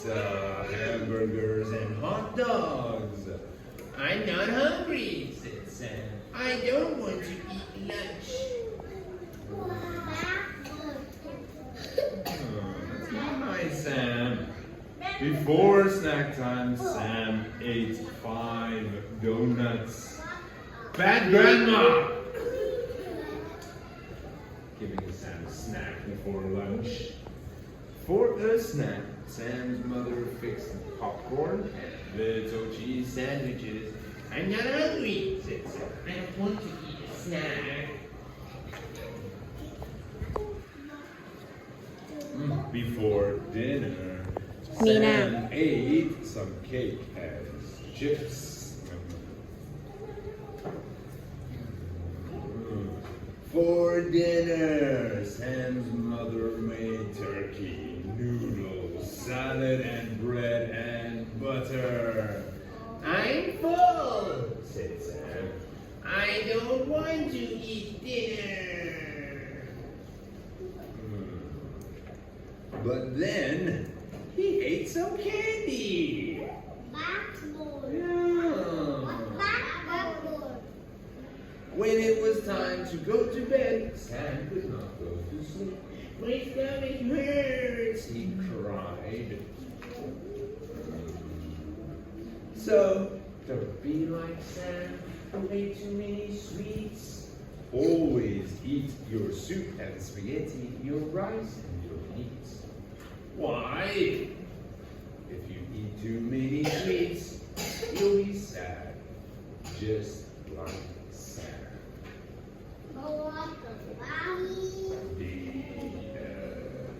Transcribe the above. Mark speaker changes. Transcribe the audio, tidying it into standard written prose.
Speaker 1: Hamburgers and hot dogs.
Speaker 2: I'm not hungry, said Sam. I don't want to eat lunch.
Speaker 1: That's not nice, Sam. Before snack time, Sam ate 5 donuts. Bad grandma! Giving Sam a snack before lunch. For a snack, Sam's mother fixed popcorn and little cheese sandwiches.
Speaker 2: I'm not hungry, said Sam. I don't want to eat a snack.
Speaker 1: Before dinner,
Speaker 3: Nina.
Speaker 1: Sam ate some cake as chips. For dinner, Sam's mother made turkey, noodles, salad, and bread and butter.
Speaker 2: I'm full, said Sam. I don't want to eat dinner.
Speaker 1: But then he ate some candy. When it was time to go to bed, Sam could not go to sleep.
Speaker 2: My stomach hurts.
Speaker 1: He cried. So, don't be like Sam who ate too many sweets. Always eat your soup and spaghetti, your rice and your meat.